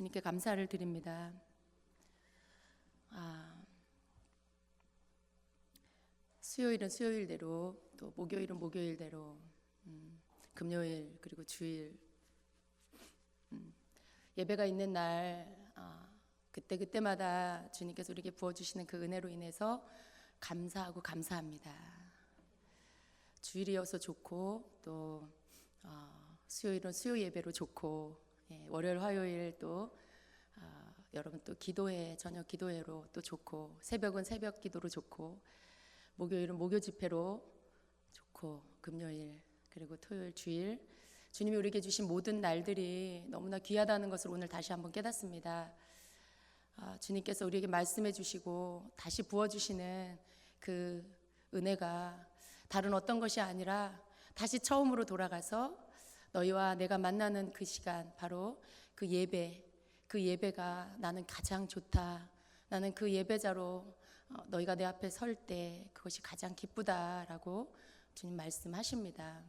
주님께 감사를 드립니다. 수요일은 수요일대로, 또 목요일은 목요일대로, 금요일 그리고 주일 예배가 있는 날 그때마다 주님께서 우리에게 부어주시는 그 은혜로 인해서 감사하고 감사합니다. 주일이어서 좋고, 또 수요일은 수요 예배로 좋고, 월요일 화요일 또 여러분 또 기도회, 저녁 기도회로 또 좋고, 새벽은 새벽 기도로 좋고, 목요일은 목요 집회로 좋고, 금요일 그리고 토요일 주일, 주님이 우리에게 주신 모든 날들이 너무나 귀하다는 것을 오늘 다시 한번 깨닫습니다. 주님께서 우리에게 말씀해 주시고 다시 부어주시는 그 은혜가 다른 어떤 것이 아니라 다시 처음으로 돌아가서 너희와 내가 만나는 그 시간, 바로 그 예배, 그 예배가 나는 가장 좋다. 나는 그 예배자로 너희가 내 앞에 설 때 그것이 가장 기쁘다라고 주님 말씀하십니다.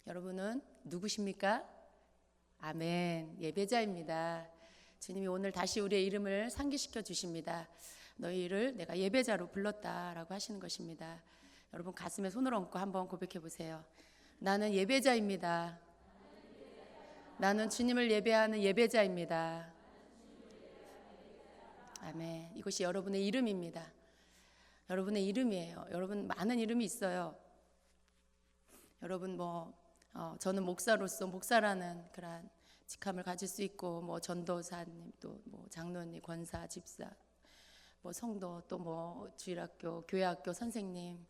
여러분은 누구십니까? 아멘, 예배자입니다. 주님이 오늘 다시 우리의 이름을 상기시켜 주십니다. 너희를 내가 예배자로 불렀다라고 하시는 것입니다. 여러분 가슴에 손을 얹고 한번 고백해 보세요. 나는 예배자입니다. 나는 주님을 예배하는 예배자입니다. 아멘. 이것이 여러분의 이름입니다. 여러분의 이름이에요. 여러분 많은 이름이 있어요. 여러분 저는 목사로서 목사라는 그런 직함을 가질 수 있고, 전도사님, 또 장로님, 권사, 집사, 성도, 또 주일학교, 교회학교 선생님,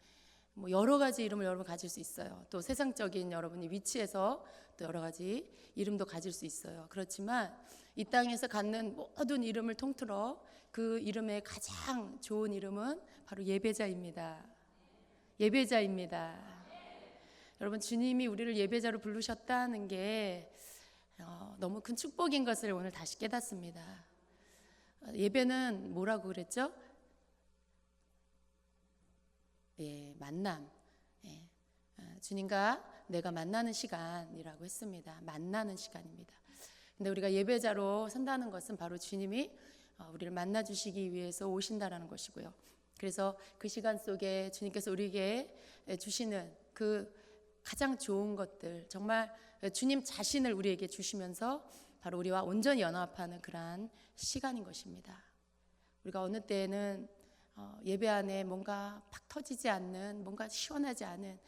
여러 가지 이름을 여러분 가질 수 있어요. 또 세상적인 여러분이 위치에서 또 여러 가지 이름도 가질 수 있어요. 그렇지만 이 땅에서 갖는 모든 이름을 통틀어 그 이름의 가장 좋은 이름은 바로 예배자입니다. 예배자입니다. 여러분, 주님이 우리를 예배자로 부르셨다는 게 너무 큰 축복인 것을 오늘 다시 깨닫습니다. 예배는 뭐라고 그랬죠? 만남. 주님과 내가 만나는 시간이라고 했습니다. 만나는 시간입니다. 근데 우리가 예배자로 선다는 것은 바로 주님이 우리를 만나 주시기 위해서 오신다라는 것이고요. 그래서 그 시간 속에 주님께서 우리에게 주시는 그 가장 좋은 것들, 정말 주님 자신을 우리에게 주시면서 바로 우리와 온전히 연합하는 그러한 시간인 것입니다. 우리가 어느 때에는 예배 안에 뭔가 팍 터지지 않는, 뭔가 시원하지 않은,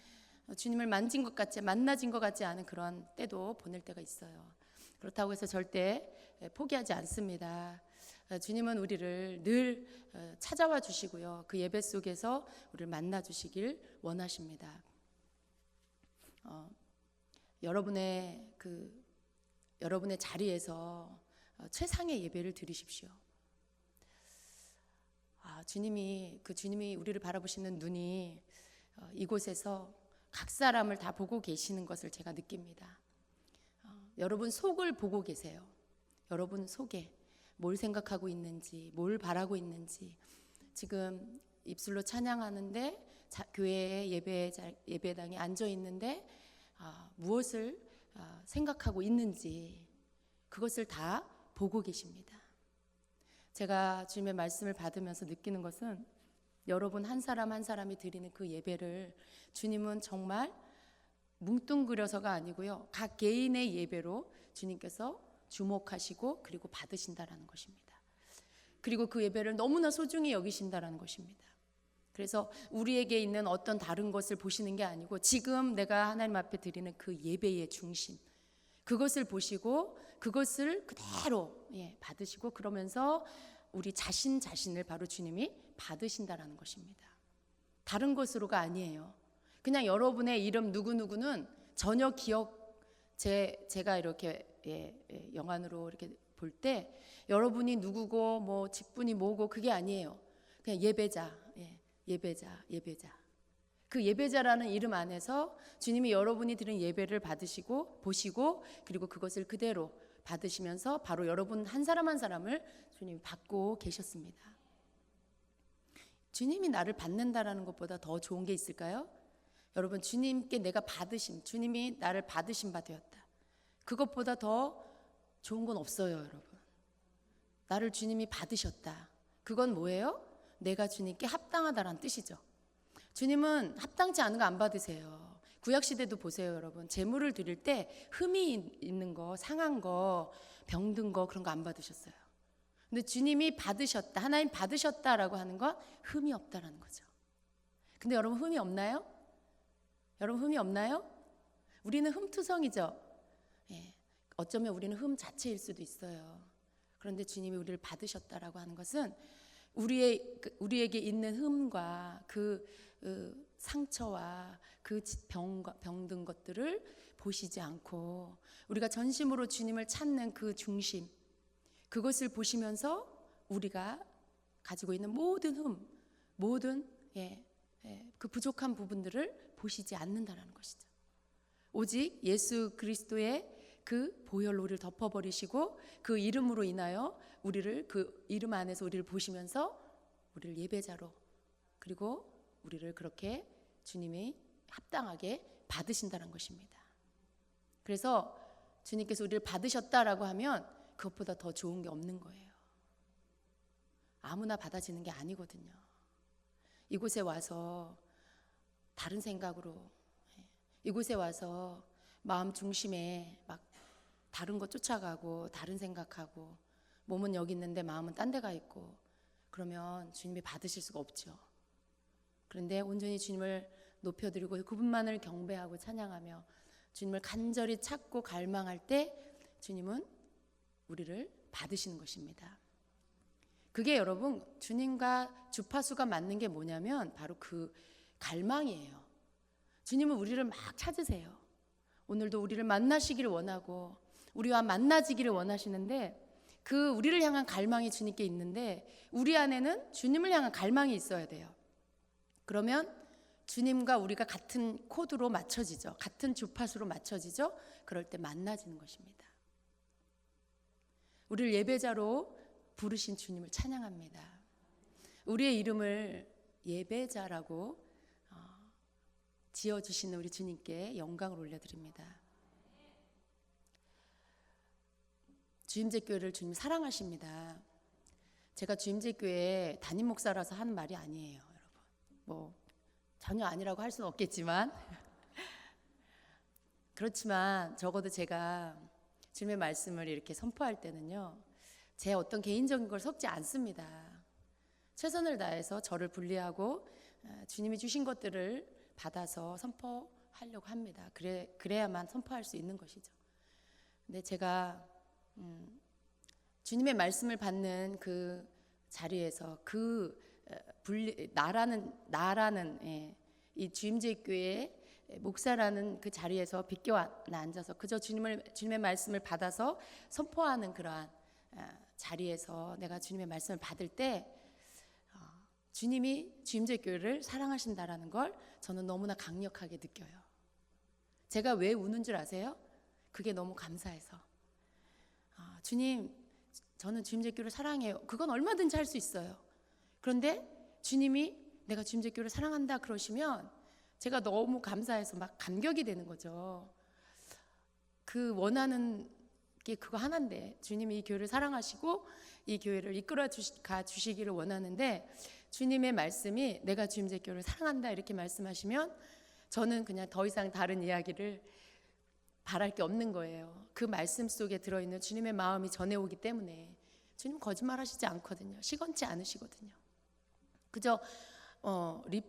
주님을 만진 것 같지, 만나진 것 같지 않은 그런 때도 보낼 때가 있어요. 그렇다고 해서 절대 포기하지 않습니다. 주님은 우리를 늘 찾아와 주시고요. 그 예배 속에서 우리를 만나 주시길 원하십니다. 여러분의 자리에서 최상의 예배를 드리십시오. 주님이 우리를 바라보시는 눈이 이곳에서 각 사람을 다 보고 계시는 것을 제가 느낍니다. 여러분 속을 보고 계세요. 여러분 속에 뭘 생각하고 있는지, 뭘 바라고 있는지, 지금 입술로 찬양하는데 교회의 예배당에 앉아 있는데 무엇을 생각하고 있는지, 그것을 다 보고 계십니다. 제가 주님의 말씀을 받으면서 느끼는 것은 여러분 한 사람 한 사람이 드리는 그 예배를 주님은 정말 뭉뚱그려서가 아니고요, 각 개인의 예배로 주님께서 주목하시고 그리고 받으신다라는 것입니다. 그리고 그 예배를 너무나 소중히 여기신다라는 것입니다. 그래서 우리에게 있는 어떤 다른 것을 보시는 게 아니고 지금 내가 하나님 앞에 드리는 그 예배의 중심, 그것을 보시고 그것을 그대로 받으시고, 그러면서 우리 자신을 바로 주님이 받으신다라는 것입니다. 다른 것으로가 아니에요. 그냥 여러분의 이름 누구누구는 전혀 제가 이렇게 영안으로 이렇게 볼 때 여러분이 누구고 직분이 뭐고 그게 아니에요. 그냥 예배자. 그 예배자라는 이름 안에서 주님이 여러분이 드린 예배를 받으시고 보시고, 그리고 그것을 그대로 받으시면서 바로 여러분 한 사람 한 사람을 주님이 받고 계셨습니다. 주님이 나를 받는다라는 것보다 더 좋은 게 있을까요? 여러분, 주님께 내가 주님이 나를 받으신 바 되었다. 그것보다 더 좋은 건 없어요, 여러분. 나를 주님이 받으셨다. 그건 뭐예요? 내가 주님께 합당하다라는 뜻이죠. 주님은 합당치 않은 거 안 받으세요. 구약시대도 보세요, 여러분. 제물을 드릴 때 흠이 있는 거, 상한 거, 병든 거, 그런 거 안 받으셨어요. 근데 주님이 받으셨다, 하나님 받으셨다라고 하는 건 흠이 없다라는 거죠. 근데 여러분, 흠이 없나요? 여러분, 흠이 없나요? 우리는 흠투성이죠. 예, 어쩌면 우리는 흠 자체일 수도 있어요. 그런데 주님이 우리를 받으셨다라고 하는 것은 우리에게 있는 흠과 그 상처와 그 병든 것들을 보시지 않고 우리가 전심으로 주님을 찾는 그 중심, 그것을 보시면서 우리가 가지고 있는 모든 흠, 모든 그 부족한 부분들을 보시지 않는다라는 것이죠. 오직 예수 그리스도의 그 보혈로 우리를 덮어버리시고 그 이름으로 인하여 우리를, 그 이름 안에서 우리를 보시면서 우리를 예배자로, 그리고 우리를 그렇게 주님이 합당하게 받으신다는 것입니다. 그래서 주님께서 우리를 받으셨다라고 하면 그것보다 더 좋은 게 없는 거예요. 아무나 받아지는 게 아니거든요. 이곳에 와서 다른 생각으로, 이곳에 와서 마음 중심에 막 다른 거 쫓아가고 다른 생각하고 몸은 여기 있는데 마음은 딴 데 가 있고 그러면 주님이 받으실 수가 없죠. 그런데 온전히 주님을 높여드리고 그분만을 경배하고 찬양하며 주님을 간절히 찾고 갈망할 때 주님은 우리를 받으시는 것입니다. 그게 여러분 주님과 주파수가 맞는 게 뭐냐면 바로 그 갈망이에요. 주님은 우리를 막 찾으세요. 오늘도 우리를 만나시기를 원하고 우리와 만나지기를 원하시는데 그 우리를 향한 갈망이 주님께 있는데 우리 안에는 주님을 향한 갈망이 있어야 돼요. 그러면 주님과 우리가 같은 코드로 맞춰지죠. 같은 주파수로 맞춰지죠. 그럴 때 만나지는 것입니다. 우리를 예배자로 부르신 주님을 찬양합니다. 우리의 이름을 예배자라고 지어주시는 우리 주님께 영광을 올려드립니다. 주임제교회를 주님 사랑하십니다. 제가 주임제교회 담임 목사라서 하는 말이 아니에요, 여러분. 뭐 전혀 아니라고 할 수는 없겠지만 그렇지만 적어도 제가 주님의 말씀을 이렇게 선포할 때는요, 제 어떤 개인적인 걸 섞지 않습니다. 최선을 다해서 저를 분리하고 주님이 주신 것들을 받아서 선포하려고 합니다. 그래야만 선포할 수 있는 것이죠. 근데 제가 주님의 말씀을 받는 그 자리에서 그 나라는 이 주임제교회 목사라는 그 자리에서 비껴 앉아서 그저 주님의 말씀을 받아서 선포하는 그러한 자리에서 내가 주님의 말씀을 받을 때 주님이 주임제교회를 사랑하신다라는 걸 저는 너무나 강력하게 느껴요. 제가 왜 우는 줄 아세요? 그게 너무 감사해서. 주님, 저는 주임제교회를 사랑해요. 그건 얼마든지 할 수 있어요. 그런데 주님이 내가 주임제교회를 사랑한다 그러시면 제가 너무 감사해서 막 감격이 되는 거죠. 그 원하는 게 그거 하나인데 주님이 이 교회를 사랑하시고 이 교회를 이끌어 가 주시기를 원하는데 주님의 말씀이 내가 주임제교회를 사랑한다 이렇게 말씀하시면 저는 그냥 더 이상 다른 이야기를 바랄 게 없는 거예요. 그 말씀 속에 들어있는 주님의 마음이 전해오기 때문에. 주님 거짓말하시지 않거든요. 시건치 않으시거든요. 그저 립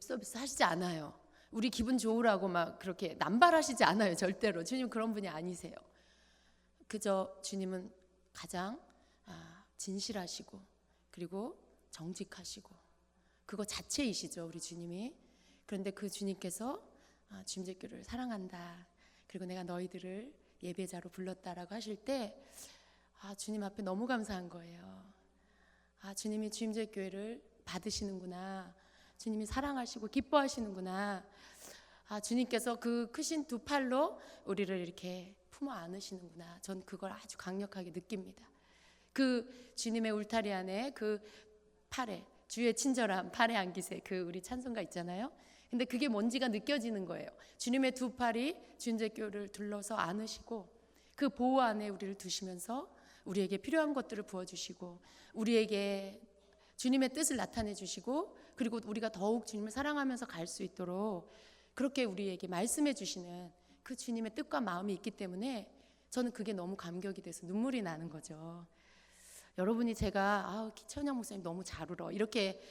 서비스 하시지 않아요. 우리 기분 좋으라고 막 그렇게 남발하시지 않아요. 절대로. 주님 그런 분이 아니세요. 그저 주님은 가장 진실하시고 그리고 정직하시고 그거 자체이시죠, 우리 주님이. 그런데 그 주님께서 주임제교회를 사랑한다, 그리고 내가 너희들을 예배자로 불렀다라고 하실 때 주님 앞에 너무 감사한 거예요. 주님이 주임제교회를 받으시는구나, 주님이 사랑하시고 기뻐하시는구나, 주님께서 그 크신 두 팔로 우리를 이렇게 품어 안으시는구나. 전 그걸 아주 강력하게 느낍니다. 그 주님의 울타리 안에 그 팔에 주의 친절함 팔에 안기세, 그 우리 찬송가 있잖아요. 근데 그게 뭔지가 느껴지는 거예요. 주님의 두 팔이 주임제교회를 둘러서 안으시고 그 보호 안에 우리를 두시면서 우리에게 필요한 것들을 부어주시고 우리에게 주님의 뜻을 나타내 주시고 그리고 우리가 더욱 주님을 사랑하면서 갈 수 있도록 그렇게 우리에게 말씀해 주시는 그 주님의 뜻과 마음이 있기 때문에 저는 그게 너무 감격이 돼서 눈물이 나는 거죠. 여러분이 제가 기천영 목사님 너무 잘 울어 이렇게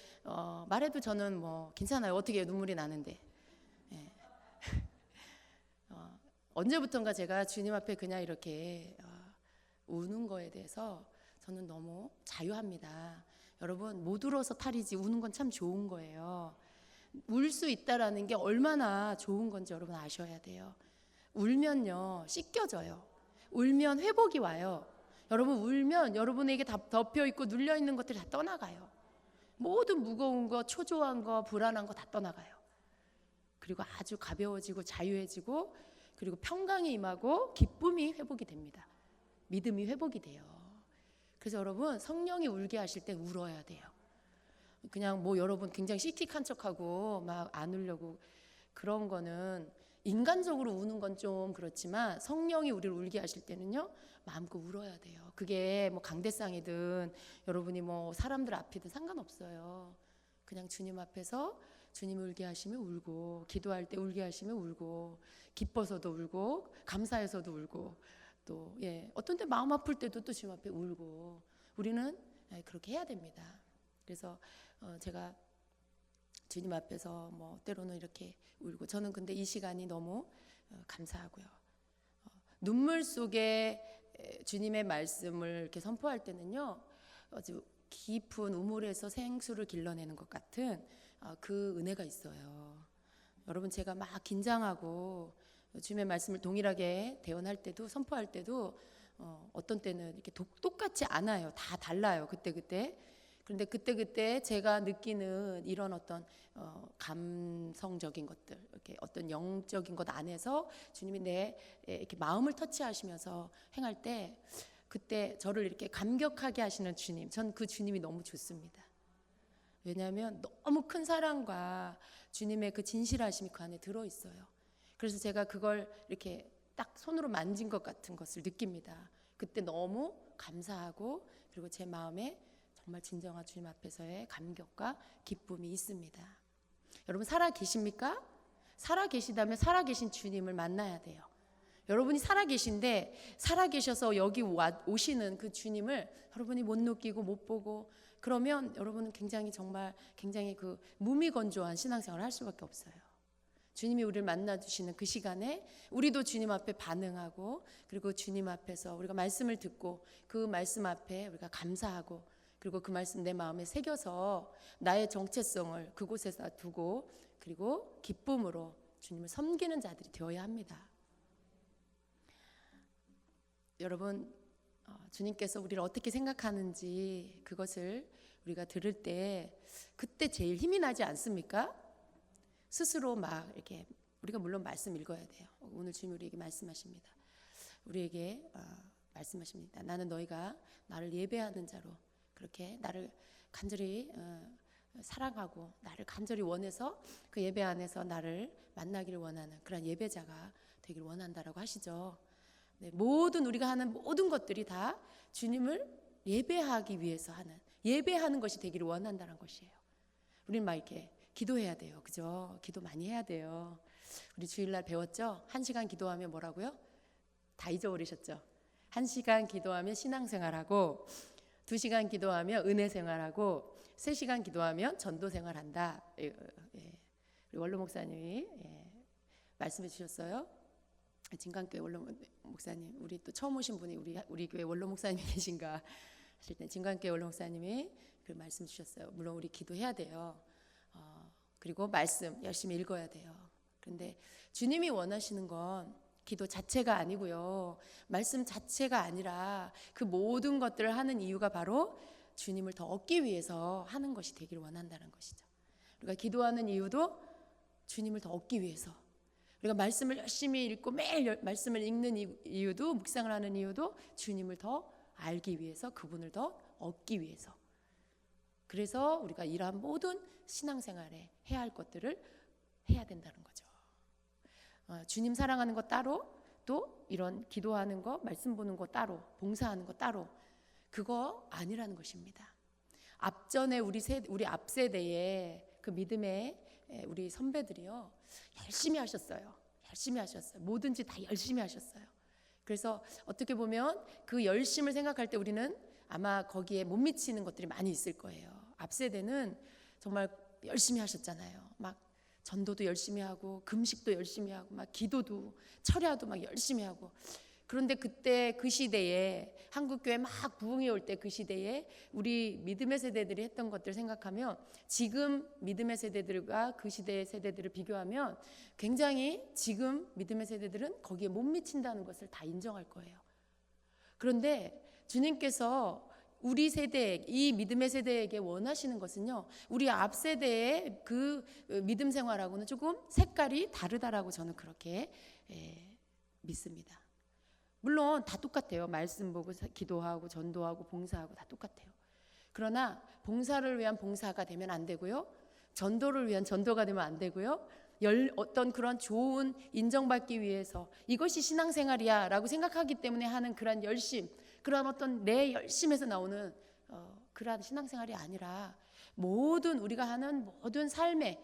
말해도 저는 뭐 괜찮아요. 어떻게 눈물이 나는데. 예. 언제부턴가 제가 주님 앞에 그냥 이렇게 우는 거에 대해서 저는 너무 자유합니다. 여러분 못 울어서 탈이지 우는 건 참 좋은 거예요. 울 수 있다라는 게 얼마나 좋은 건지 여러분 아셔야 돼요. 울면요 씻겨져요. 울면 회복이 와요. 여러분 울면 여러분에게 다 덮여있고 눌려있는 것들이 다 떠나가요. 모든 무거운 거, 초조한 거, 불안한 거 다 떠나가요. 그리고 아주 가벼워지고 자유해지고 그리고 평강이 임하고 기쁨이 회복이 됩니다. 믿음이 회복이 돼요. 그래서 여러분 성령이 울게 하실 때 울어야 돼요. 그냥 뭐 여러분 굉장히 씩씩한 척하고 막 안 울려고 그런 거는 인간적으로 우는 건 좀 그렇지만 성령이 우리를 울게 하실 때는요 마음껏 울어야 돼요. 그게 뭐 강대상이든 여러분이 뭐 사람들 앞이든 상관없어요. 그냥 주님 앞에서 주님 울게 하시면 울고 기도할 때 울게 하시면 울고 기뻐서도 울고 감사해서도 울고 또 어떤 때 마음 아플 때도 또 주님 앞에 울고 우리는 그렇게 해야 됩니다. 그래서 제가 주님 앞에서 뭐 때로는 이렇게 울고 저는 근데 이 시간이 너무 감사하고요. 눈물 속에 주님의 말씀을 이렇게 선포할 때는요 아주 깊은 우물에서 생수를 길러내는 것 같은 그 은혜가 있어요. 여러분 제가 막 긴장하고 주님의 말씀을 동일하게 대언할 때도 선포할 때도 어떤 때는 이렇게 똑같지 않아요. 다 달라요. 그때. 그런데 그때 제가 느끼는 이런 어떤 감성적인 것들, 이렇게 어떤 영적인 것 안에서 주님이 내 이렇게 마음을 터치하시면서 행할 때 그때 저를 이렇게 감격하게 하시는 주님, 전 그 주님이 너무 좋습니다. 왜냐하면 너무 큰 사랑과 주님의 그 진실하심이 그 안에 들어있어요. 그래서 제가 그걸 이렇게 딱 손으로 만진 것 같은 것을 느낍니다. 그때 너무 감사하고 그리고 제 마음에 정말 진정한 주님 앞에서의 감격과 기쁨이 있습니다. 여러분 살아 계십니까? 살아 계시다면 살아 계신 주님을 만나야 돼요. 여러분이 살아 계신데 살아 계셔서 여기 오시는 그 주님을 여러분이 못 느끼고 못 보고 그러면 여러분은 굉장히 그 무미건조한 신앙생활을 할 수밖에 없어요. 주님이 우리를 만나주시는 그 시간에 우리도 주님 앞에 반응하고 그리고 주님 앞에서 우리가 말씀을 듣고 그 말씀 앞에 우리가 감사하고 그리고 그 말씀 내 마음에 새겨서 나의 정체성을 그곳에다 두고 그리고 기쁨으로 주님을 섬기는 자들이 되어야 합니다. 여러분 주님께서 우리를 어떻게 생각하는지 그것을 우리가 들을 때 그때 제일 힘이 나지 않습니까? 스스로 막 이렇게 우리가 물론 말씀 읽어야 돼요. 오늘 주님 우리에게 말씀하십니다. 우리에게 말씀하십니다. 나는 너희가 나를 예배하는 자로 그렇게 나를 간절히 사랑하고 나를 간절히 원해서 그 예배 안에서 나를 만나기를 원하는 그런 예배자가 되기를 원한다라고 하시죠. 네, 모든 우리가 하는 모든 것들이 다 주님을 예배하기 위해서 하는 예배하는 것이 되기를 원한다는 것이에요. 우리는 막 이렇게 기도해야 돼요. 그죠? 기도 많이 해야 돼요. 우리 주일날 배웠죠? 1시간 기도하면 뭐라고요? 다 잊어버리셨죠? 1시간 기도하면 신앙생활하고 2시간 기도하면 은혜생활하고 3시간 기도하면 전도생활한다. 우리 원로 목사님이 말씀해 주셨어요. 진강교회 원로 목사님, 우리 또 처음 오신 분이 우리 교회 원로 목사님이 계신가 하실 때 진강교회 원로 목사님이 그 말씀 주셨어요. 물론 우리 기도해야 돼요. 그리고 말씀 열심히 읽어야 돼요. 그런데 주님이 원하시는 건 기도 자체가 아니고요. 말씀 자체가 아니라 그 모든 것들을 하는 이유가 바로 주님을 더 얻기 위해서 하는 것이 되기를 원한다는 것이죠. 우리가 기도하는 이유도 주님을 더 얻기 위해서. 우리가 말씀을 열심히 읽고 매일 말씀을 읽는 이유도 묵상을 하는 이유도 주님을 더 알기 위해서 그분을 더 얻기 위해서. 그래서 우리가 이러한 모든 신앙생활에 해야 할 것들을 해야 된다는 거죠. 주님 사랑하는 것 따로 또 이런 기도하는 거, 말씀 보는 거 따로, 봉사하는 거 따로, 그거 아니라는 것입니다. 앞전에 우리 앞 세대의 그 믿음의 우리 선배들이요, 열심히 하셨어요. 열심히 하셨어요. 뭐든지 다 열심히 하셨어요. 그래서 어떻게 보면 그 열심을 생각할 때 우리는 아마 거기에 못 미치는 것들이 많이 있을 거예요. 앞 세대는 정말 열심히 하셨잖아요. 막 전도도 열심히 하고 금식도 열심히 하고 막 기도도 철야도 막 열심히 하고. 그런데 그때 그 시대에 한국교회 막 부흥이 올 때 그 시대에 우리 믿음의 세대들이 했던 것들 생각하면 지금 믿음의 세대들과 그 시대의 세대들을 비교하면 굉장히 지금 믿음의 세대들은 거기에 못 미친다는 것을 다 인정할 거예요. 그런데 주님께서 우리 세대, 이 믿음의 세대에게 원하시는 것은요, 우리 앞 세대의 그 믿음 생활하고는 조금 색깔이 다르다라고 저는 그렇게 믿습니다. 물론 다 똑같아요. 말씀 보고 기도하고 전도하고 봉사하고 다 똑같아요. 그러나 봉사를 위한 봉사가 되면 안 되고요, 전도를 위한 전도가 되면 안 되고요, 어떤 그런 좋은 인정받기 위해서 이것이 신앙생활이야 라고 생각하기 때문에 하는 그런 열심, 그런 어떤 내 열심에서 나오는 그러한 신앙생활이 아니라 모든 우리가 하는 모든 삶에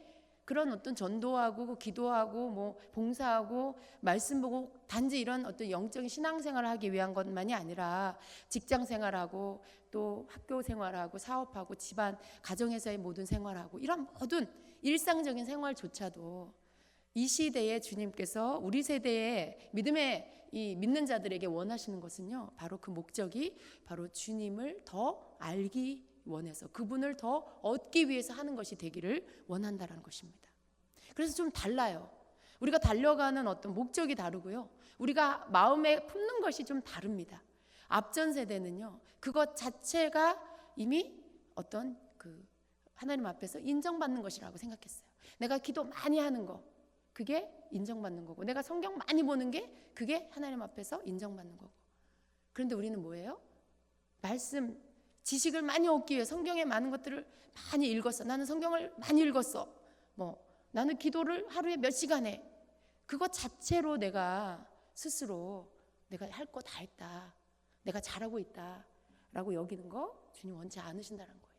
그런 어떤 전도하고 기도하고 뭐 봉사하고 말씀 보고 단지 이런 어떤 영적인 신앙생활을 하기 위한 것만이 아니라 직장생활하고 또 학교 생활하고 사업하고 집안 가정에서의 모든 생활하고 이런 모든 일상적인 생활조차도 이 시대에 주님께서 우리 세대의 믿음의 이 믿는 자들에게 원하시는 것은요, 바로 그 목적이 바로 주님을 더 알기 원해서 그분을 더 얻기 위해서 하는 것이 되기를 원한다는 것입니다. 그래서 좀 달라요. 우리가 달려가는 어떤 목적이 다르고요, 우리가 마음에 품는 것이 좀 다릅니다. 앞전 세대는요, 그것 자체가 이미 어떤 그 하나님 앞에서 인정받는 것이라고 생각했어요. 내가 기도 많이 하는 거, 그게 인정받는 거고, 내가 성경 많이 보는 게 그게 하나님 앞에서 인정받는 거고. 그런데 우리는 뭐예요? 말씀, 지식을 많이 얻기 위해 성경에 많은 것들을 많이 읽었어. 나는 성경을 많이 읽었어. 나는 기도를 하루에 몇 시간 해. 그것 자체로 내가 스스로 내가 할 거 다 했다, 내가 잘하고 있다 라고 여기는 거 주님 원치 않으신다는 거예요.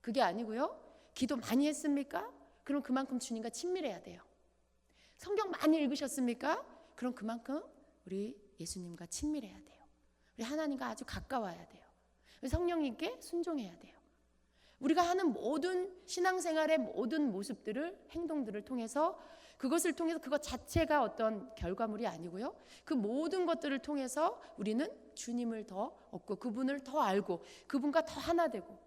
그게 아니고요, 기도 많이 했습니까? 그럼 그만큼 주님과 친밀해야 돼요. 성경 많이 읽으셨습니까? 그럼 그만큼 우리 예수님과 친밀해야 돼요. 우리 하나님과 아주 가까워야 돼요. 성령님께 순종해야 돼요. 우리가 하는 모든 신앙생활의 모든 모습들을, 행동들을 통해서, 그것을 통해서 그것 자체가 어떤 결과물이 아니고요, 그 모든 것들을 통해서 우리는 주님을 더 얻고 그분을 더 알고 그분과 더 하나 되고,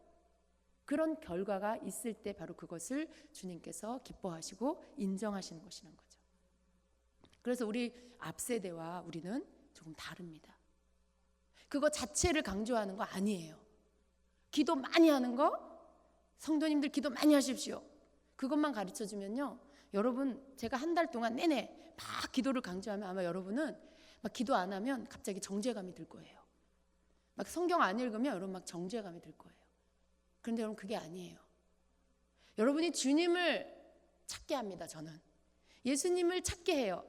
그런 결과가 있을 때 바로 그것을 주님께서 기뻐하시고 인정하시는 것이라는 거죠. 그래서 우리 앞세대와 우리는 조금 다릅니다. 그거 자체를 강조하는 거 아니에요. 기도 많이 하는 거, 성도님들 기도 많이 하십시오, 그것만 가르쳐주면요, 여러분 제가 한 달 동안 내내 막 기도를 강조하면 아마 여러분은 막 기도 안 하면 갑자기 정죄감이 들 거예요. 막 성경 안 읽으면 여러분 막 정죄감이 들 거예요. 그런데 여러분 그게 아니에요. 여러분이 주님을 찾게 합니다. 저는 예수님을 찾게 해요.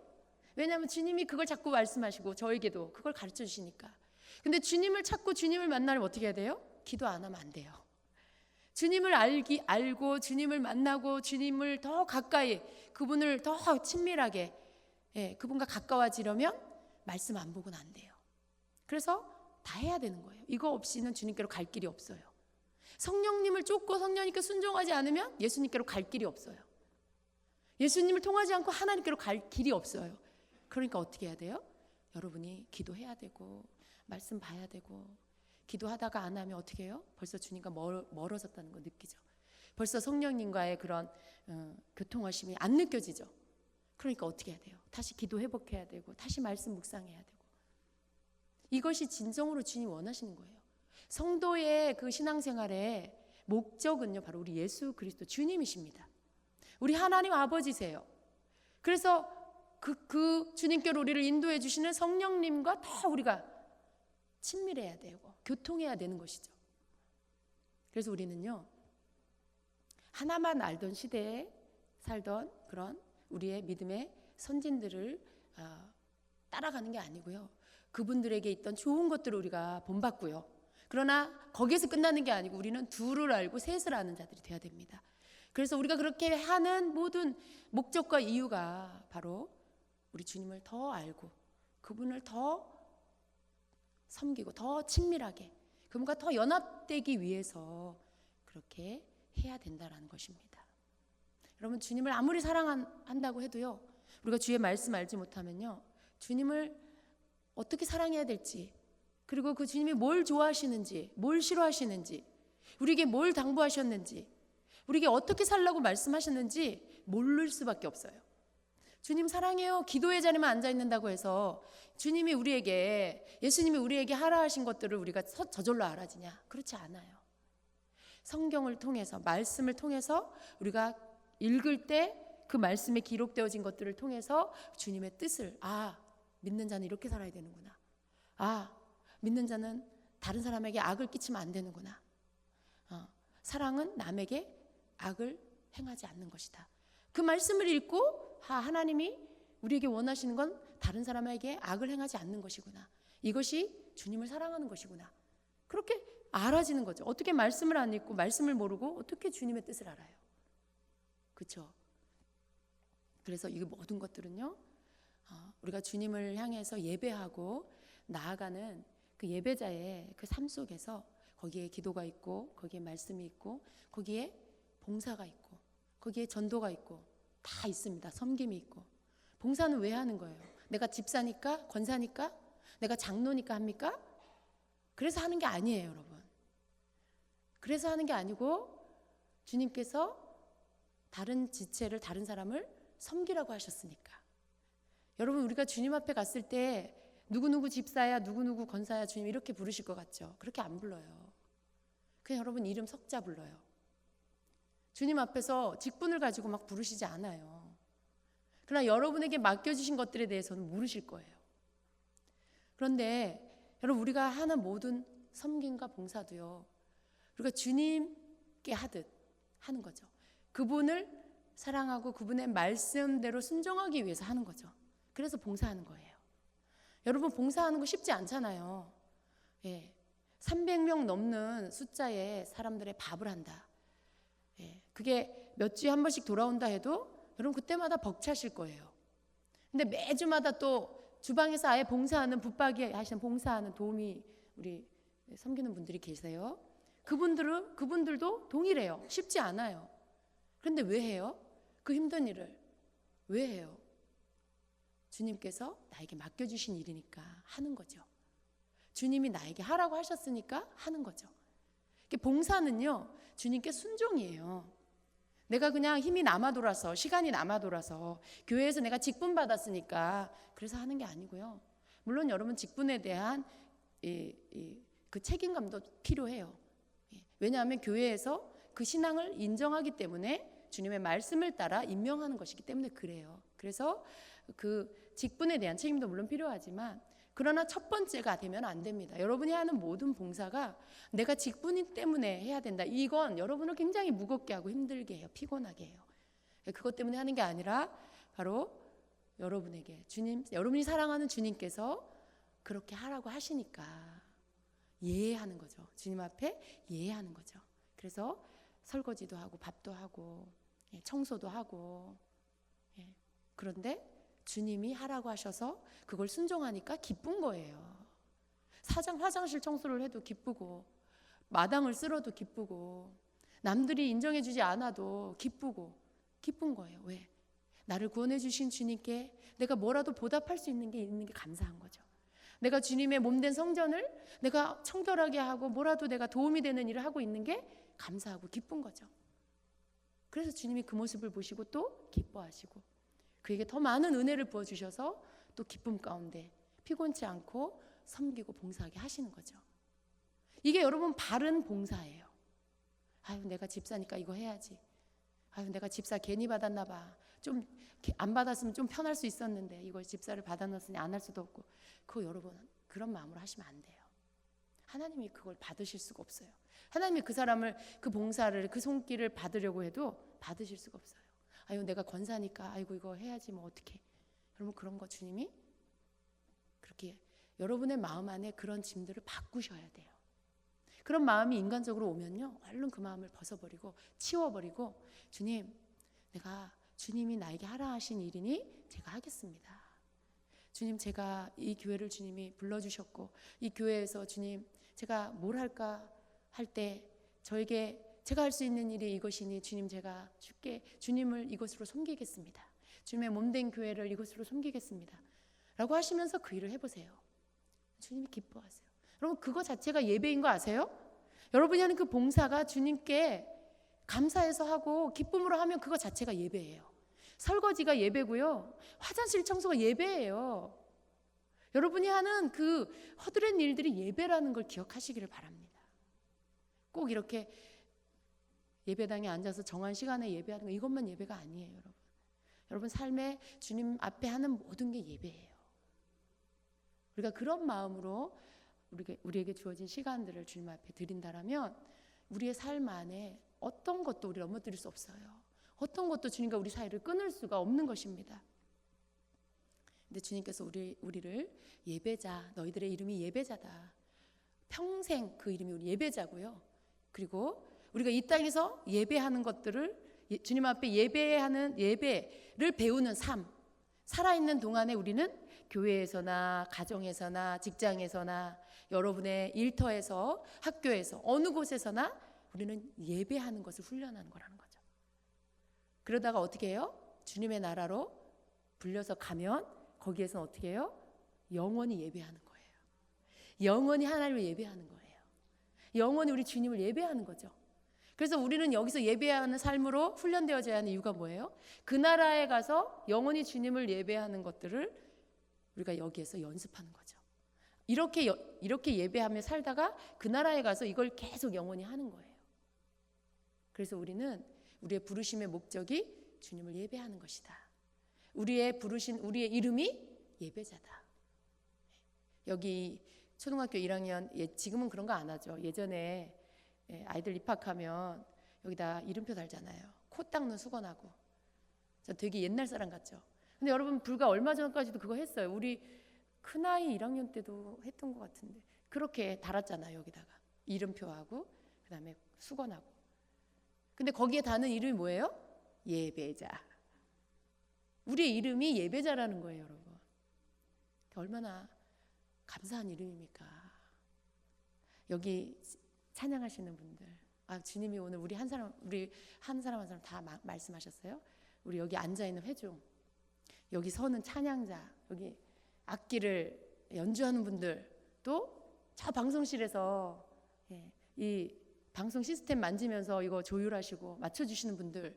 왜냐하면 주님이 그걸 자꾸 말씀하시고 저에게도 그걸 가르쳐 주시니까. 근데 주님을 찾고 주님을 만나면 어떻게 해야 돼요? 기도 안 하면 안 돼요. 주님을 알고 주님을 만나고 주님을 더 가까이, 그분을 더 친밀하게, 그분과 가까워지려면 말씀 안 보고는 안 돼요. 그래서 다 해야 되는 거예요. 이거 없이는 주님께로 갈 길이 없어요. 성령님을 쫓고 성령님께 순종하지 않으면 예수님께로 갈 길이 없어요. 예수님을 통하지 않고 하나님께로 갈 길이 없어요. 그러니까 어떻게 해야 돼요? 여러분이 기도해야 되고 말씀 봐야 되고, 기도하다가 안 하면 어떻게 해요? 벌써 주님과 멀어졌다는 거 느끼죠. 벌써 성령님과의 그런 교통하심이 안 느껴지죠. 그러니까 어떻게 해야 돼요? 다시 기도 회복해야 되고 다시 말씀 묵상해야 되고. 이것이 진정으로 주님 원하시는 거예요. 성도의 그 신앙생활의 목적은요, 바로 우리 예수 그리스도 주님이십니다. 우리 하나님 아버지세요. 그래서 그 주님께로 우리를 인도해 주시는 성령님과 더 우리가 친밀해야 되고 교통해야 되는 것이죠. 그래서 우리는요, 하나만 알던 시대에 살던 그런 우리의 믿음의 선진들을 따라가는 게 아니고요. 그분들에게 있던 좋은 것들을 우리가 본받고요. 그러나 거기에서 끝나는 게 아니고 우리는 둘을 알고 셋을 아는 자들이 되어야 됩니다. 그래서 우리가 그렇게 하는 모든 목적과 이유가 바로 우리 주님을 더 알고 그분을 더 섬기고 더 친밀하게 그분과 더 연합되기 위해서 그렇게 해야 된다라는 것입니다. 여러분, 주님을 아무리 사랑한다고 해도요, 우리가 주의 말씀 알지 못하면요, 주님을 어떻게 사랑해야 될지, 그리고 그 주님이 뭘 좋아하시는지, 뭘 싫어하시는지, 우리에게 뭘 당부하셨는지, 우리에게 어떻게 살라고 말씀하셨는지 모를 수밖에 없어요. 주님 사랑해요, 기도의 자리만 앉아 있는다고 해서 주님이 우리에게, 예수님이 우리에게 하라 하신 것들을 우리가 저절로 알아지냐? 그렇지 않아요. 성경을 통해서, 말씀을 통해서 우리가 읽을 때 그 말씀에 기록되어진 것들을 통해서 주님의 뜻을, 믿는 자는 이렇게 살아야 되는구나. 믿는 자는 다른 사람에게 악을 끼치면 안 되는구나. 사랑은 남에게 악을 행하지 않는 것이다. 그 말씀을 읽고 하나님이 우리에게 원하시는 건 다른 사람에게 악을 행하지 않는 것이구나. 이것이 주님을 사랑하는 것이구나. 그렇게 알아지는 거죠. 어떻게 말씀을 안 읽고 말씀을 모르고 어떻게 주님의 뜻을 알아요? 그렇죠? 그래서 이 모든 것들은요, 우리가 주님을 향해서 예배하고 나아가는 그 예배자의 그 삶 속에서 거기에 기도가 있고 거기에 말씀이 있고 거기에 봉사가 있고 거기에 전도가 있고 다 있습니다. 섬김이 있고. 봉사는 왜 하는 거예요? 내가 집사니까, 권사니까, 내가 장로니까 합니까? 그래서 하는 게 아니에요, 여러분. 그래서 하는 게 아니고 주님께서 다른 지체를, 다른 사람을 섬기라고 하셨으니까. 여러분, 우리가 주님 앞에 갔을 때 누구누구 집사야, 누구누구 권사야, 주님 이렇게 부르실 것 같죠? 그렇게 안 불러요. 그냥 여러분 이름 석자 불러요. 주님 앞에서 직분을 가지고 막 부르시지 않아요. 그러나 여러분에게 맡겨주신 것들에 대해서는 물으실 거예요. 그런데 여러분, 우리가 하는 모든 섬김과 봉사도요, 우리가 주님께 하듯 하는 거죠. 그분을 사랑하고 그분의 말씀대로 순종하기 위해서 하는 거죠. 그래서 봉사하는 거예요. 여러분, 봉사하는 거 쉽지 않잖아요. 300명 넘는 숫자의 사람들의 밥을 한다. 그게 몇 주에 한 번씩 돌아온다 해도 여러분 그때마다 벅차실 거예요. 근데 매주마다 또 주방에서 아예 봉사하는, 붙박이 하시는 봉사하는 도우미, 우리 섬기는 분들이 계세요. 그분들도 동일해요. 쉽지 않아요. 그런데 왜 해요? 그 힘든 일을 왜 해요? 주님께서 나에게 맡겨주신 일이니까 하는 거죠. 주님이 나에게 하라고 하셨으니까 하는 거죠. 봉사는요, 주님께 순종이에요. 내가 그냥 힘이 남아 돌아서, 시간이 남아 돌아서 교회에서 내가 직분 받았으니까 그래서 하는 게 아니고요. 물론 여러분 직분에 대한 그 책임감도 필요해요. 왜냐하면 교회에서 그 신앙을 인정하기 때문에 주님의 말씀을 따라 임명하는 것이기 때문에 그래요. 그래서 그 직분에 대한 책임도 물론 필요하지만, 그러나 첫 번째가 되면 안 됩니다. 여러분이 하는 모든 봉사가 내가 직분이 때문에 해야 된다. 이건 여러분을 굉장히 무겁게 하고 힘들게 해요. 피곤하게 해요. 그것 때문에 하는 게 아니라 바로 여러분에게 여러분이 사랑하는 주님께서 그렇게 하라고 하시니까 예하는 거죠. 주님 앞에 예하는 거죠. 그래서 설거지도 하고 밥도 하고 청소도 하고. 그런데 주님이 하라고 하셔서 그걸 순종하니까 기쁜 거예요. 화장실 청소를 해도 기쁘고, 마당을 쓸어도 기쁘고, 남들이 인정해 주지 않아도 기쁜 거예요. 왜? 나를 구원해 주신 주님께 내가 뭐라도 보답할 수 있는 게 감사한 거죠. 내가 주님의 몸된 성전을 내가 청결하게 하고 뭐라도 내가 도움이 되는 일을 하고 있는 게 감사하고 기쁜 거죠. 그래서 주님이 그 모습을 보시고 또 기뻐하시고 그에게 더 많은 은혜를 부어주셔서 또 기쁨 가운데 피곤치 않고 섬기고 봉사하게 하시는 거죠. 이게 여러분 바른 봉사예요. 내가 집사니까 이거 해야지. 내가 집사 괜히 받았나 봐. 좀 안 받았으면 좀 편할 수 있었는데 이걸 집사를 받아놨으니 안 할 수도 없고. 그거 여러분 그런 마음으로 하시면 안 돼요. 하나님이 그걸 받으실 수가 없어요. 하나님이 그 사람을, 그 봉사를, 그 손길을 받으려고 해도 받으실 수가 없어요. 내가 권사니까 이거 해야지 뭐 어떡해. 여러분 그런 거 주님이 이렇게 여러분의 마음 안에 그런 짐들을 바꾸셔야 돼요. 그런 마음이 인간적으로 오면요, 얼른 그 마음을 벗어버리고 치워버리고, 주님, 주님이 나에게 하라 하신 일이니 제가 하겠습니다. 주님, 제가 이 교회를 주님이 불러주셨고, 이 교회에서 주님, 제가 뭘 할까 할 때 저에게 제가 할 수 있는 일이 이것이니 주님, 제가 주님을 이것으로 섬기겠습니다. 주님의 몸된 교회를 이것으로 섬기겠습니다 라고 하시면서 그 일을 해보세요. 주님이 기뻐하세요. 여러분, 그거 자체가 예배인 거 아세요? 여러분이 하는 그 봉사가 주님께 감사해서 하고 기쁨으로 하면 그거 자체가 예배예요. 설거지가 예배고요, 화장실 청소가 예배예요. 여러분이 하는 그 허드렛 일들이 예배라는 걸 기억하시기를 바랍니다. 꼭 이렇게 예배당에 앉아서 정한 시간에 예배하는 거, 이것만 예배가 아니에요. 여러분, 여러분 삶에 주님 앞에 하는 모든 게 예배예요. 우리가 그런 마음으로 우리에게 주어진 시간들을 주님 앞에 드린다라면 우리의 삶 안에 어떤 것도 우리를 넘어뜨릴 수 없어요. 어떤 것도 주님과 우리 사이를 끊을 수가 없는 것입니다. 근데 주님께서 우리를 예배자, 너희들의 이름이 예배자다, 평생 그 이름이 우리 예배자고요. 그리고 우리가 이 땅에서 예배하는 것들을, 주님 앞에 예배를 배우는 삶, 살아있는 동안에 우리는 교회에서나 가정에서나 직장에서나 여러분의 일터에서 학교에서 어느 곳에서나 우리는 예배하는 것을 훈련하는 거라는 거죠. 그러다가 어떻게 해요? 주님의 나라로 불려서 가면 거기에서 어떻게 해요? 영원히 예배하는 거예요. 영원히 하나님을 예배하는 거예요. 영원히 우리 주님을 예배하는 거죠. 그래서 우리는 여기서 예배하는 삶으로 훈련되어져야 하는 이유가 뭐예요? 그 나라에 가서 영원히 주님을 예배하는 것들을 우리가 여기에서 연습하는 거죠. 이렇게 예배하며 살다가 그 나라에 가서 이걸 계속 영원히 하는 거예요. 그래서 우리의 부르심의 목적이 주님을 예배하는 것이다. 우리의 이름이 예배자다. 여기 초등학교 1학년, 지금은 그런 거 안 하죠. 예전에 아이들 입학하면 여기다 이름표 달잖아요. 코 닦는 수건하고. 저 되게 옛날 사람 같죠. 근데 여러분, 불과 얼마 전까지도 그거 했어요. 우리 큰아이 1학년 때도 했던 것 같은데 그렇게 달았잖아요. 여기다가 이름표하고 그 다음에 수건하고. 근데 거기에 다는 이름이 뭐예요? 예배자. 우리의 이름이 예배자라는 거예요. 여러분, 얼마나 감사한 이름입니까? 여기 찬양하시는 분들, 주님이 오늘 우리 한 사람 한 사람 다 말씀하셨어요. 우리 여기 앉아있는 회중, 여기 서는 찬양자, 여기 악기를 연주하는 분들, 또 저 방송실에서 이 방송 시스템 만지면서 이거 조율하시고 맞춰주시는 분들,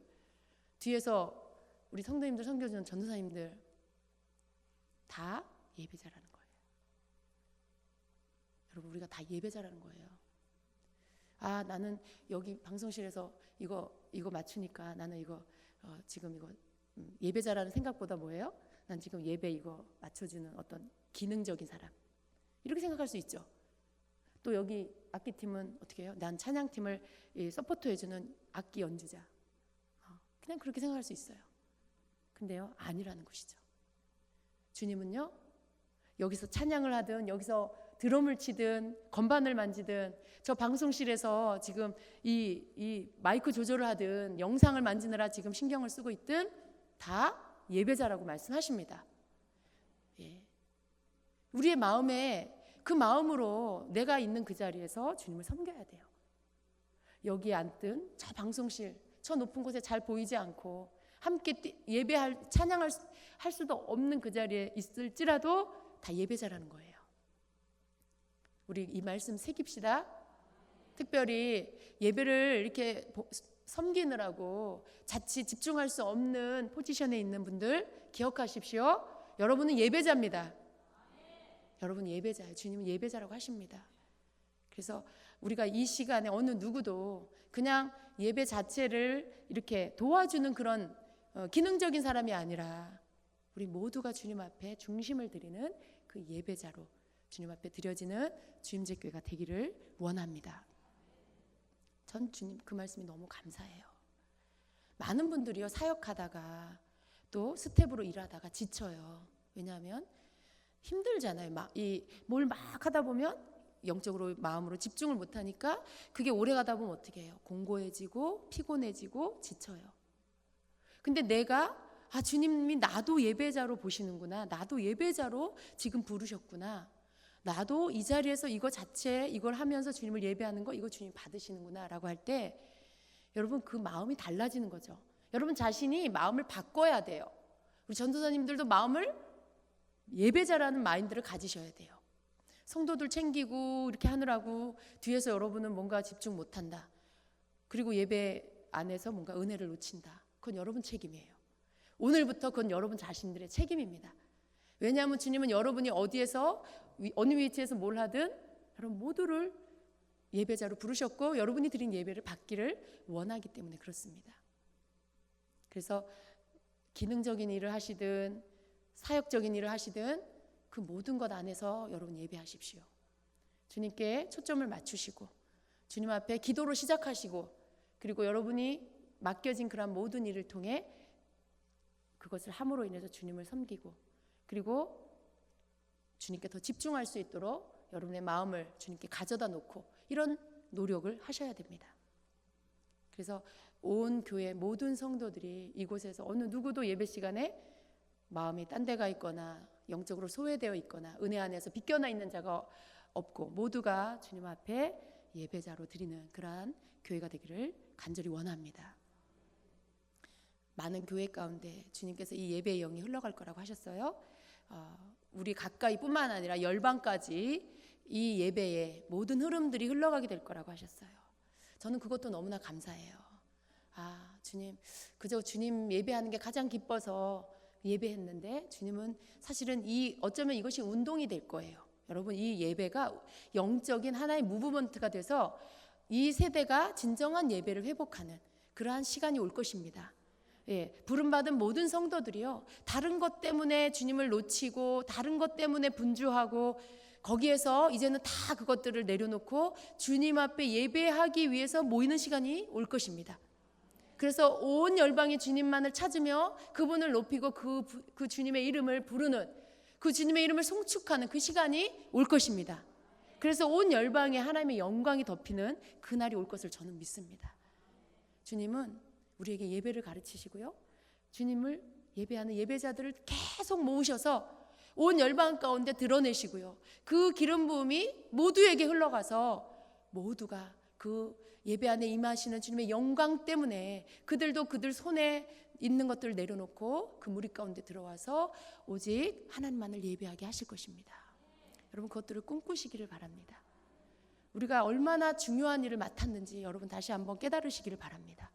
뒤에서 우리 성도님들, 섬겨주는 전도사님들, 다 예배자라는 거예요. 여러분, 우리가 다 예배자라는 거예요. 나는 여기 방송실에서 이거 맞추니까 나는 지금 예배자라는 생각보다 뭐예요? 난 지금 예배 이거 맞춰주는 어떤 기능적인 사람, 이렇게 생각할 수 있죠. 또 여기 악기팀은 어떻게 해요? 난 찬양팀을 서포트해주는 악기 연주자, 그냥 그렇게 생각할 수 있어요. 근데요, 아니라는 것이죠. 주님은요, 여기서 찬양을 하든 여기서 드럼을 치든 건반을 만지든 저 방송실에서 지금 이 마이크 조절을 하든 영상을 만지느라 지금 신경을 쓰고 있든 다 예배자라고 말씀하십니다. 우리의 마음에 그 마음으로 내가 있는 그 자리에서 주님을 섬겨야 돼요. 여기에 앉든 저 방송실 저 높은 곳에 잘 보이지 않고 함께 찬양할 수도 없는 그 자리에 있을지라도 다 예배자라는 거예요. 우리 이 말씀 새깁시다. 특별히 예배를 이렇게 섬기느라고 자칫 집중할 수 없는 포지션에 있는 분들 기억하십시오. 여러분은 예배자입니다. 여러분 예배자예요. 주님은 예배자라고 하십니다. 그래서 우리가 이 시간에 어느 누구도 그냥 예배 자체를 이렇게 도와주는 그런 기능적인 사람이 아니라 우리 모두가 주님 앞에 중심을 드리는 그 예배자로 주님 앞에 드려지는 주임제교회가 되기를 원합니다. 전 주님 그 말씀이 너무 감사해요. 많은 분들이요, 사역하다가 또 스텝으로 일하다가 지쳐요. 왜냐하면 힘들잖아요. 뭘 막 하다 보면 영적으로 마음으로 집중을 못 하니까 그게 오래 가다 보면 어떻게 해요? 공고해지고 피곤해지고 지쳐요. 근데 내가 주님이 나도 예배자로 보시는구나. 나도 예배자로 지금 부르셨구나. 나도 이 자리에서 이걸 하면서 주님을 예배하는 거 이거 주님 받으시는구나 라고 할 때 여러분 그 마음이 달라지는 거죠. 여러분 자신이 마음을 바꿔야 돼요. 우리 전도사님들도 마음을 예배자라는 마인드를 가지셔야 돼요. 성도들 챙기고 이렇게 하느라고 뒤에서 여러분은 뭔가 집중 못한다. 그리고 예배 안에서 뭔가 은혜를 놓친다. 그건 여러분 책임이에요. 오늘부터 그건 여러분 자신들의 책임입니다. 왜냐하면 주님은 여러분이 어디에서 어느 위치에서 뭘 하든 여러분 모두를 예배자로 부르셨고 여러분이 드린 예배를 받기를 원하기 때문에 그렇습니다. 그래서 기능적인 일을 하시든 사역적인 일을 하시든 그 모든 것 안에서 여러분 예배하십시오. 주님께 초점을 맞추시고 주님 앞에 기도로 시작하시고 그리고 여러분이 맡겨진 그런 모든 일을 통해 그것을 함으로 인해서 주님을 섬기고 그리고 주님께 더 집중할 수 있도록 여러분의 마음을 주님께 가져다 놓고 이런 노력을 하셔야 됩니다. 그래서 온 교회 모든 성도들이 이곳에서 어느 누구도 예배 시간에 마음이 딴 데가 있거나 영적으로 소외되어 있거나 은혜 안에서 비껴나 있는 자가 없고 모두가 주님 앞에 예배자로 드리는 그러한 교회가 되기를 간절히 원합니다. 많은 교회 가운데 주님께서 이 예배의 영이 흘러갈 거라고 하셨어요. 우리 가까이뿐만 아니라 열방까지 이 예배의 모든 흐름들이 흘러가게 될 거라고 하셨어요. 저는 그것도 너무나 감사해요. 주님, 그저 주님 예배하는 게 가장 기뻐서 예배했는데 주님은 사실은 어쩌면 이것이 운동이 될 거예요. 여러분 이 예배가 영적인 하나의 무브먼트가 돼서 이 세대가 진정한 예배를 회복하는 그러한 시간이 올 것입니다. 부름받은 모든 성도들이요 다른 것 때문에 주님을 놓치고 다른 것 때문에 분주하고 거기에서 이제는 다 그것들을 내려놓고 주님 앞에 예배하기 위해서 모이는 시간이 올 것입니다. 그래서 온 열방이 주님만을 찾으며 그분을 높이고 그 주님의 이름을 부르는 그 주님의 이름을 송축하는 그 시간이 올 것입니다. 그래서 온 열방에 하나님의 영광이 덮이는 그날이 올 것을 저는 믿습니다. 주님은 우리에게 예배를 가르치시고요. 주님을 예배하는 예배자들을 계속 모으셔서 온 열방 가운데 드러내시고요. 그 기름 부음이 모두에게 흘러가서 모두가 그 예배 안에 임하시는 주님의 영광 때문에 그들도 그들 손에 있는 것들을 내려놓고 그 무리 가운데 들어와서 오직 하나님만을 예배하게 하실 것입니다. 여러분 그것들을 꿈꾸시기를 바랍니다. 우리가 얼마나 중요한 일을 맡았는지 여러분 다시 한번 깨달으시기를 바랍니다.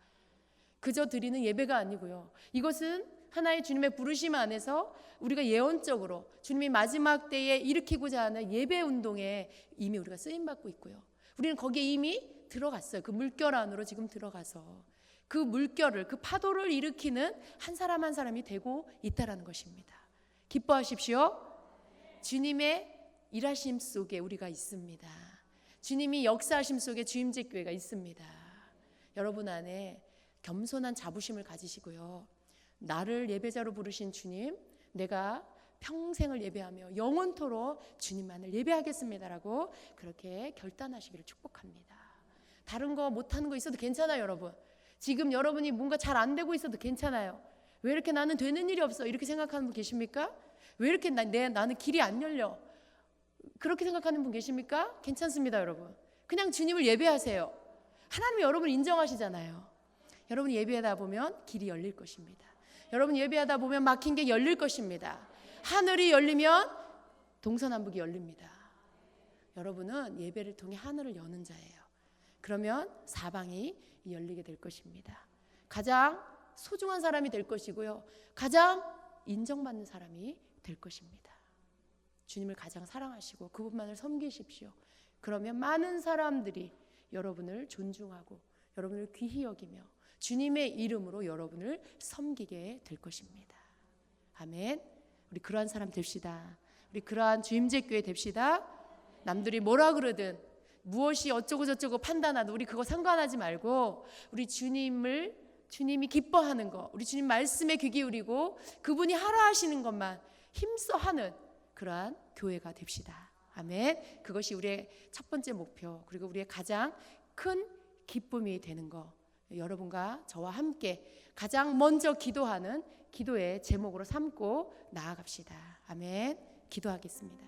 그저 드리는 예배가 아니고요. 이것은 하나의 주님의 부르심 안에서 우리가 예언적으로 주님이 마지막 때에 일으키고자 하는 예배 운동에 이미 우리가 쓰임받고 있고요. 우리는 거기에 이미 들어갔어요. 그 물결 안으로 지금 들어가서 그 물결을 그 파도를 일으키는 한 사람 한 사람이 되고 있다라는 것입니다. 기뻐하십시오. 주님의 일하심 속에 우리가 있습니다. 주님이 역사하심 속에 주임제 교회가 있습니다. 여러분 안에 겸손한 자부심을 가지시고요. 나를 예배자로 부르신 주님, 내가 평생을 예배하며 영원토록 주님만을 예배하겠습니다라고 그렇게 결단하시기를 축복합니다. 다른 거 못하는 거 있어도 괜찮아요, 여러분. 지금 여러분이 뭔가 잘 안 되고 있어도 괜찮아요. 왜 이렇게 나는 되는 일이 없어? 이렇게 생각하는 분 계십니까? 왜 이렇게 나는 길이 안 열려? 그렇게 생각하는 분 계십니까? 괜찮습니다, 여러분. 그냥 주님을 예배하세요. 하나님이 여러분을 인정하시잖아요. 여러분 예배하다 보면 길이 열릴 것입니다. 여러분 예배하다 보면 막힌 게 열릴 것입니다. 하늘이 열리면 동서남북이 열립니다. 여러분은 예배를 통해 하늘을 여는 자예요. 그러면 사방이 열리게 될 것입니다. 가장 소중한 사람이 될 것이고요. 가장 인정받는 사람이 될 것입니다. 주님을 가장 사랑하시고 그분만을 섬기십시오. 그러면 많은 사람들이 여러분을 존중하고 여러분을 귀히 여기며 주님의 이름으로 여러분을 섬기게 될 것입니다. 아멘. 우리 그러한 사람 됩시다. 우리 그러한 주임제 교회 됩시다. 남들이 뭐라 그러든 무엇이 어쩌고 저쩌고 판단하든 우리 그거 상관하지 말고 우리 주님이 기뻐하는 거, 우리 주님 말씀에 귀 기울이고 그분이 하라 하시는 것만 힘써 하는 그러한 교회가 됩시다. 아멘. 그것이 우리의 첫 번째 목표, 그리고 우리의 가장 큰 기쁨이 되는 거, 여러분과 저와 함께 가장 먼저 기도하는 기도의 제목으로 삼고 나아갑시다. 아멘. 기도하겠습니다.